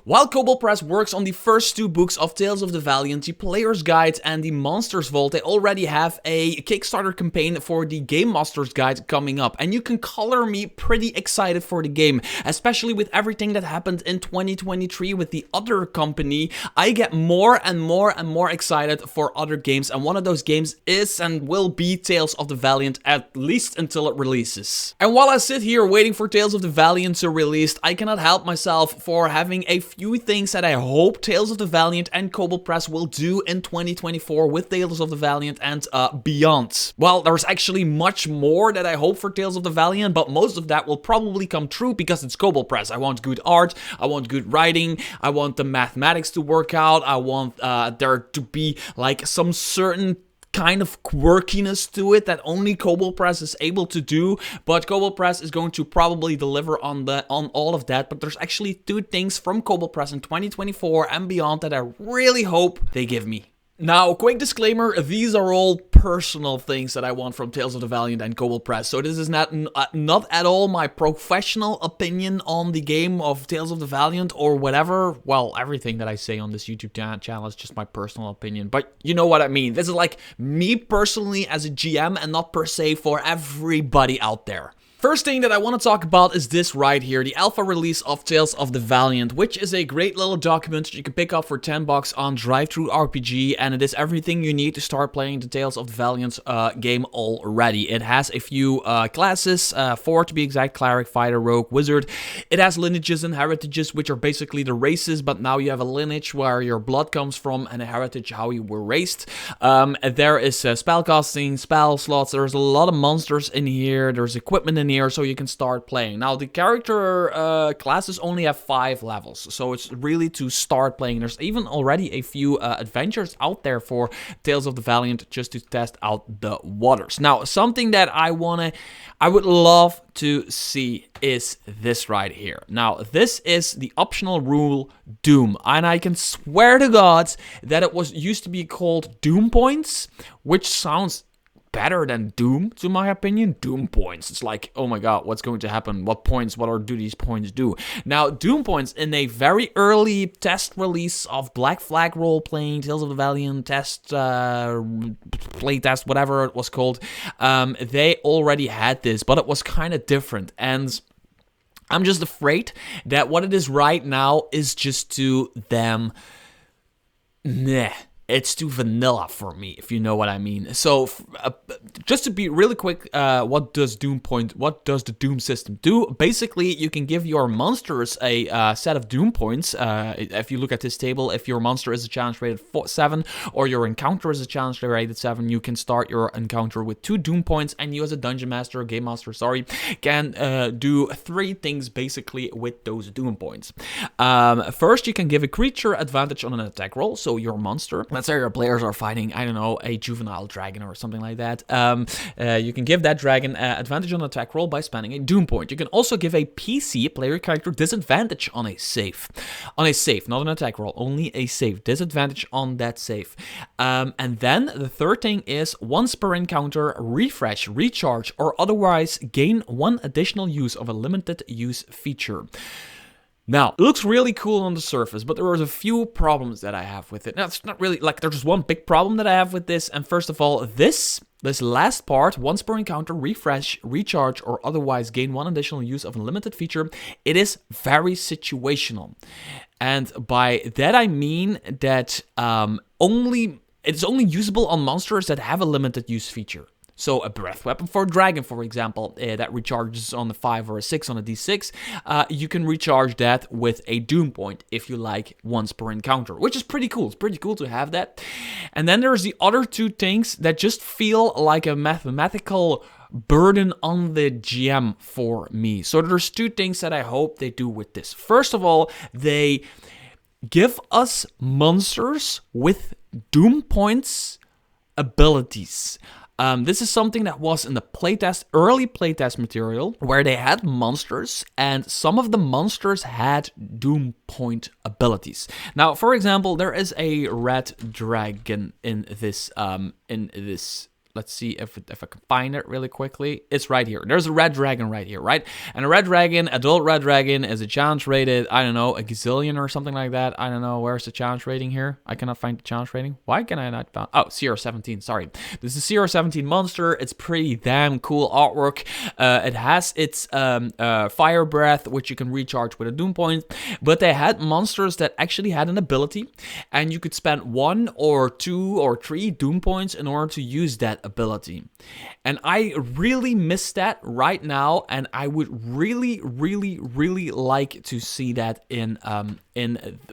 While Kobold Press works on the first two books of Tales of the Valiant, the Player's Guide and the Monsters Vault, they already have a Kickstarter campaign for the Game Master's Guide coming up. And you can color me pretty excited for the game, especially with everything that happened in 2023 with the other company. I get more and more excited for other games, and one of those games is and will be Tales of the Valiant, at least until it releases. And while I sit here waiting for Tales of the Valiant to release, I cannot help myself for having a few things that I hope Tales of the Valiant and Kobold Press will do in 2024 with Tales of the Valiant and beyond. Well, there's actually much more that I hope for Tales of the Valiant, but most of that will probably come true because it's Kobold Press. I want good art, I want good writing, I want the mathematics to work out, I want there to be like some certain kind of quirkiness to it that only Kobold Press is able to do, but Kobold Press is going to probably deliver on all of that. But there's actually two things from Kobold Press in 2024 and beyond that I really hope they give me. Now, quick disclaimer, these are all personal things that I want from Tales of the Valiant and Kobold Press, so this is not at all my professional opinion on the game of Tales of the Valiant or whatever. Well, everything that I say on this YouTube channel is just my personal opinion, but you know what I mean. This is like me personally as a GM and not per se for everybody out there. First thing that I want to talk about is this right here, the alpha release of Tales of the Valiant, which is a great little document that you can pick up for $10 on DriveThruRPG, and it is everything you need to start playing the Tales of the Valiant game already. It has a few classes, 4 to be exact: Cleric, Fighter, Rogue, Wizard. It has lineages and heritages, which are basically the races, but now you have a lineage where your blood comes from and a heritage how you were raised. There is spellcasting, spell slots, there's a lot of monsters in here, there's equipment in here, so you can start playing. Now, the character classes only have 5 levels, so it's really to start playing. There's even already a few adventures out there for Tales of the Valiant just to test out the waters. Now, something that I would love to see is this right here. Now, this is the optional rule Doom, and I can swear to God that it used to be called Doom Points, which sounds better than Doom, to my opinion. Doom points. It's like, oh my god, what's going to happen? What do these points do? Now, Doom points, in a very early test release of Black Flag role-playing, Tales of the Valiant test, play test, whatever it was called, they already had this, but it was kind of different, and I'm just afraid that what it is right now is just too damn meh. It's too vanilla for me, if you know what I mean. So, just to be really quick, what does the Doom system do? Basically, you can give your monsters a set of Doom points. If you look at this table, if your monster is a challenge rated 7, or your encounter is a challenge rated 7, you can start your encounter with 2 Doom points, and you as a dungeon master, or game master, can do 3 things basically with those Doom points. First, you can give a creature advantage on an attack roll, so your monster, let's say your players are fighting, I don't know, a juvenile dragon or something like that. You can give that dragon advantage on attack roll by spending a Doom point. You can also give a PC player character disadvantage on a save. On a save, not an attack roll, only a save. Disadvantage on that save. And then the third thing is once per encounter, refresh, recharge, or otherwise gain 1 additional use of a limited use feature. Now, it looks really cool on the surface, but there are a few problems that I have with it. Now, it's not really, like, there's just one big problem that I have with this, and first of all, this last part, once per encounter, refresh, recharge, or otherwise gain 1 additional use of a limited feature, it is very situational. And by that I mean that it's only usable on monsters that have a limited use feature. So a breath weapon for a dragon, for example, that recharges on a 5 or a 6 on a d6, you can recharge that with a Doom point, if you like, once per encounter, which is pretty cool. It's pretty cool to have that. And then there's the other 2 things that just feel like a mathematical burden on the GM for me. So there's 2 things that I hope they do with this. First of all, they give us monsters with Doom points abilities. This is something that was in the early playtest material, where they had monsters, and some of the monsters had Doom point abilities. Now, for example, there is a red dragon in this Let's see if I can find it really quickly. It's right here. There's a red dragon right here, right? And a red dragon, adult red dragon, is a challenge rated, I don't know, a gazillion or something like that. I don't know. Where's the challenge rating here? I cannot find the challenge rating. Why can I not find? Oh, CR17. Sorry. This is CR17 monster. It's pretty damn cool artwork. It has its fire breath, which you can recharge with a doom point. But they had monsters that actually had an ability, and you could spend 1 or 2 or 3 doom points in order to use that ability. And I really miss that right now, and I would really like to see that in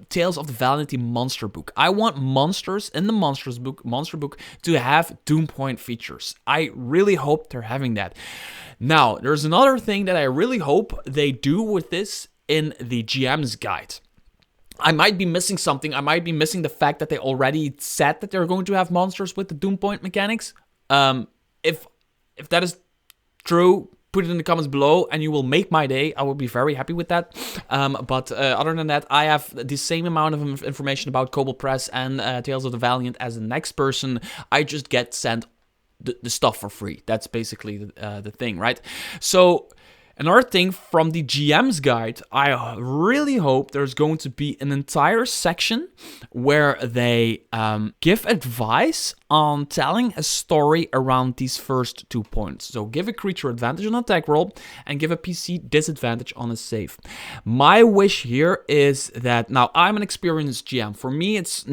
Tales of the Valiant monster book. I want monsters in the monster book to have doom point features. I really hope they're having that. Now, there's another thing that I really hope they do with this in the GM's guide. I might be missing something. I might be missing the fact that they already said that they're going to have monsters with the doom point mechanics. If that is true, put it in the comments below and you will make my day. I will be very happy with that. But other than that, I have the same amount of information about Kobold Press and Tales of the Valiant as the next person. I just get sent the stuff for free. That's basically the thing, right? So another thing from the GM's guide, I really hope there's going to be an entire section where they give advice on telling a story around these first 2 points. So give a creature advantage on attack roll and give a PC disadvantage on a save. My wish here is that, now I'm an experienced GM. For me, it's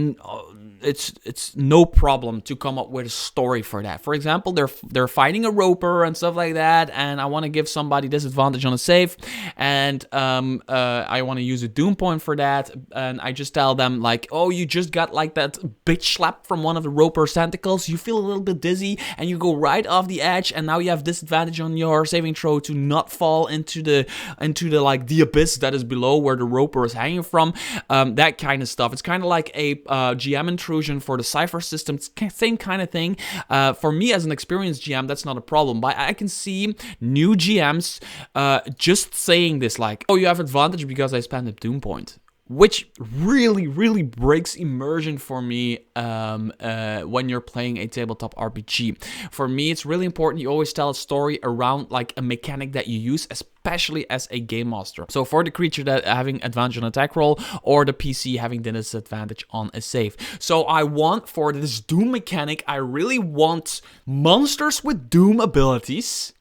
no problem to come up with a story for that. For example, they're fighting a roper and stuff like that, and I want to give somebody disadvantage on a save, and I want to use a doom point for that, and I just tell them like, oh, you just got like that bitch slap from one of the roper's tentacles, you feel a little bit dizzy, and you go right off the edge, and now you have disadvantage on your saving throw to not fall into the like the abyss that is below where the roper is hanging from. That kind of stuff. It's kind of like a GM intrusion for the Cypher system. It's same kind of thing. For me as an experienced GM, that's not a problem. But I can see new GMs just saying this like, oh, you have advantage because I spent a doom point. Which really breaks immersion for me when you're playing a tabletop RPG. For me, it's really important you always tell a story around like a mechanic that you use, especially as a game master. So for the creature that having advantage on attack roll, or the PC having the disadvantage on a save. So I want, for this Doom mechanic, I really want monsters with Doom abilities.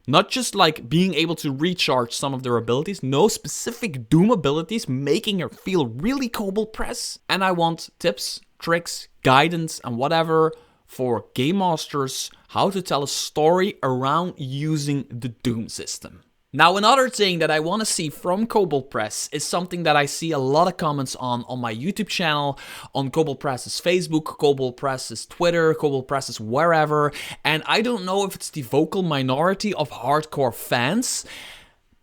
Not just like being able to recharge some of their abilities, no specific Doom abilities, making it feel really Kobold Press. And I want tips, tricks, guidance, and whatever for game masters, how to tell a story around using the Doom system. Now, another thing that I want to see from Kobold Press is something that I see a lot of comments on my YouTube channel, on Kobold Press's Facebook, Kobold Press's Twitter, Kobold Press's wherever. And I don't know if it's the vocal minority of hardcore fans,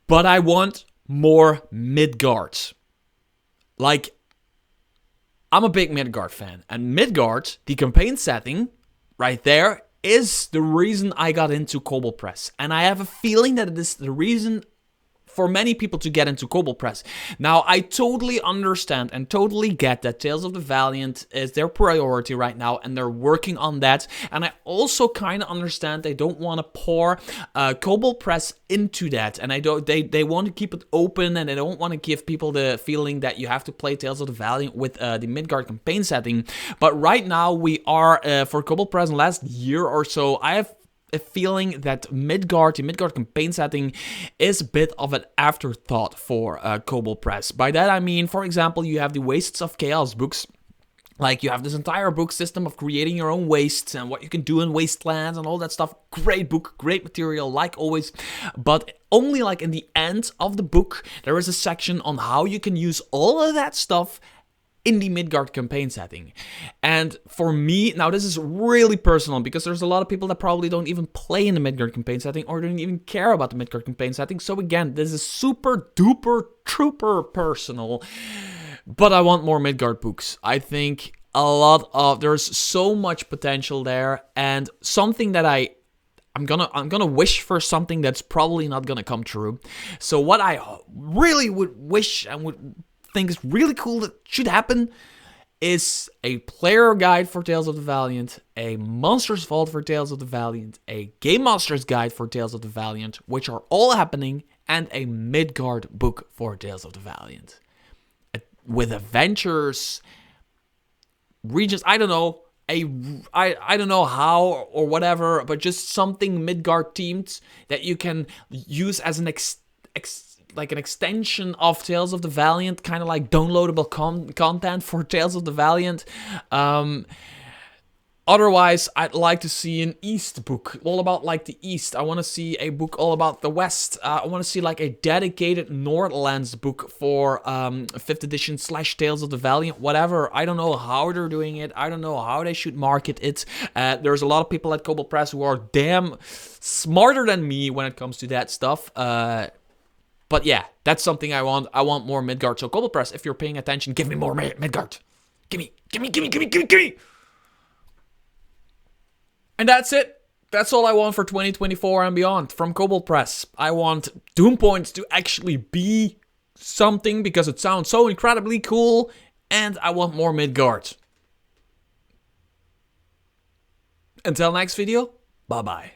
but I want more Midgard. Like, I'm a big Midgard fan. And Midgard, the campaign setting, right there, is the reason I got into Kobold Press. And I have a feeling that it is the reason for many people to get into Kobold Press. Now, I totally understand and totally get that Tales of the Valiant is their priority right now, and they're working on that. And I also kind of understand they don't want to pour Kobold Press into that, and they want to keep it open, and they don't want to give people the feeling that you have to play Tales of the Valiant with the Midgard campaign setting. But right now, we are for Kobold Press in the last year or so, I have a feeling that the Midgard campaign setting is a bit of an afterthought for Kobold Press. By that I mean, for example, you have the Wastes of Chaos books. Like, you have this entire book system of creating your own wastes and what you can do in wastelands and all that stuff. Great book, great material, like always. But only like in the end of the book, there is a section on how you can use all of that stuff in the Midgard campaign setting. And for me, now this is really personal, because there's a lot of people that probably don't even play in the Midgard campaign setting or don't even care about the Midgard campaign setting. So again, this is super duper trooper personal, but I want more Midgard books. I think there's so much potential there, and something that I'm gonna wish for something that's probably not gonna come true. So what I really would wish and would think is really cool that should happen is a player guide for Tales of the Valiant, a Monsters Vault for Tales of the Valiant, a Game Master's Guide for Tales of the Valiant, which are all happening, and a Midgard book for Tales of the Valiant. With adventures, regions, I don't know, I don't know how or whatever, but just something Midgard themed that you can use as an like an extension of Tales of the Valiant, kind of like downloadable content for Tales of the Valiant. Otherwise, I'd like to see an East book, all about like the East. I want to see a book all about the West. I want to see like a dedicated Nordlands book for 5th edition / Tales of the Valiant, whatever. I don't know how they're doing it. I don't know how they should market it. There's a lot of people at Kobold Press who are damn smarter than me when it comes to that stuff. But yeah, that's something I want. I want more Midgard. So Kobold Press, if you're paying attention, give me more Midgard. Gimme. And that's it. That's all I want for 2024 and beyond from Kobold Press. I want Doom Points to actually be something because it sounds so incredibly cool. And I want more Midgard. Until next video, bye-bye.